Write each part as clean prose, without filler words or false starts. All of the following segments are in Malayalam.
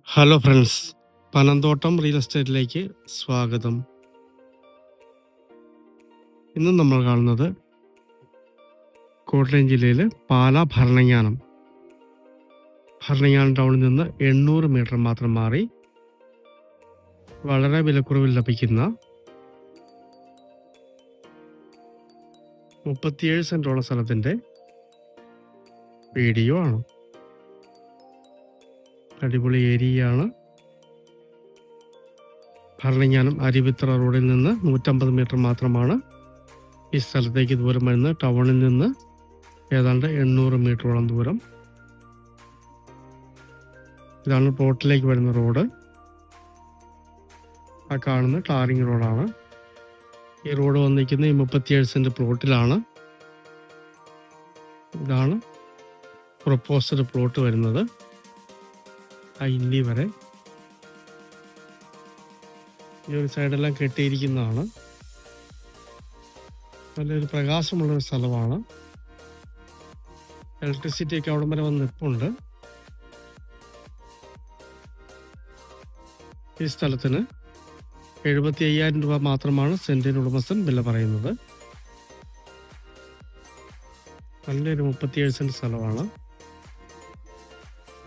ഹലോ ഫ്രണ്ട്സ്, പനന്തോട്ടം റിയൽ എസ്റ്റേറ്റിലേക്ക് സ്വാഗതം. ഇന്ന് നമ്മൾ കാണുന്നത് കോട്ടയം ജില്ലയിലെ പാലാ ഭരണങ്ങാനം ടൗണിൽ നിന്ന് 800 മീറ്റർ മാത്രം മാറി വളരെ വിലക്കുറവിൽ ലഭിക്കുന്ന 37 സെന്റോളം സ്ഥലത്തിൻ്റെ വീഡിയോ ആണ്. അടിപൊളി ഏരിയയാണ്. ഭരണങ്ങാനം അരുവിത്തറ റോഡിൽ നിന്ന് 150 മീറ്റർ മാത്രമാണ് ഈ സ്ഥലത്തേക്ക് ദൂരം വരുന്നത്. ടൗണിൽ നിന്ന് ഏതാണ്ട് 800 മീറ്ററോളം ദൂരം. ഇതാണ് പ്ലോട്ടിലേക്ക് വരുന്ന റോഡ്. ആ കാണുന്ന ടാറിങ് റോഡാണ്. ഈ റോഡ് വന്നിരിക്കുന്നത് ഈ 37 സെന്റ് പ്ലോട്ടിലാണ്. ഇതാണ് പ്രൊപ്പോസ്ഡ് പ്ലോട്ട് വരുന്നത്. ആ ഇല്ലി വരെ ഈ ഒരു സൈഡെല്ലാം കെട്ടിയിരിക്കുന്നതാണ്. നല്ലൊരു പ്രകാശമുള്ളൊരു സ്ഥലമാണ്. ഇലക്ട്രിസിറ്റി ഒക്കെ അവിടെ വരെ വന്ന് നിൽപ്പുണ്ട്. ഈ സ്ഥലത്തിന് 75,000 രൂപ മാത്രമാണ് സെന്റിന് ഉടമസ്ഥൻ വില പറയുന്നത്. നല്ലൊരു 37 സെന്റ് സ്ഥലമാണ്.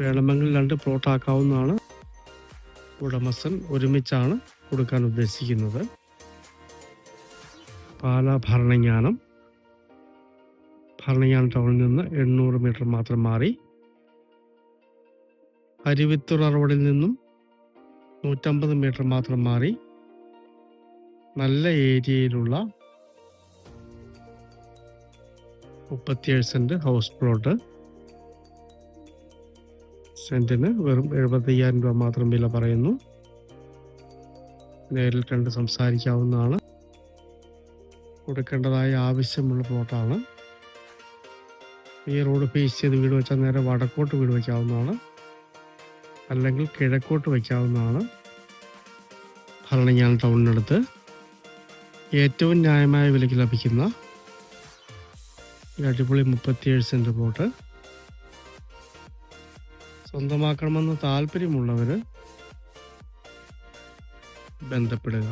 വേണമെങ്കിൽ 2 പ്ലോട്ട് ആക്കാവുന്നതാണ്. ഉടമസ്ഥൻ ഒരുമിച്ചാണ് കൊടുക്കാൻ ഉദ്ദേശിക്കുന്നത്. പാലാ ഭരണങ്ങാനം ടൗണിൽ നിന്ന് 800 മീറ്റർ മാത്രം മാറി അരുവിത്തുറ റോഡിൽ നിന്നും 150 മീറ്റർ മാത്രം മാറി നല്ല ഏരിയയിലുള്ള 37 സെന്റ് ഹൗസ് പ്ലോട്ട്. സെന്റിന് വെറും 75,000 രൂപ മാത്രം വില പറയുന്നു. നേരിൽ കണ്ട് സംസാരിക്കാവുന്നതാണ്. കൊടുക്കേണ്ടതായ ആവശ്യമുള്ള പ്ലോട്ടാണ്. ഈ റോഡ് ഫേസ് ചെയ്ത് വീട് വെച്ചാൽ നേരെ വടക്കോട്ട് വീട് വയ്ക്കാവുന്നതാണ്, അല്ലെങ്കിൽ കിഴക്കോട്ട് വയ്ക്കാവുന്നതാണ്. ഭരണങ്ങാനം ടൗണിനടുത്ത് ഏറ്റവും ന്യായമായ വിലയ്ക്ക് ലഭിക്കുന്ന അടിപൊളി 37 സെന്റ് പ്ലോട്ട് സ്വന്തമാക്കണമെന്ന് താല്പര്യമുള്ളവർ ബന്ധപ്പെടുക.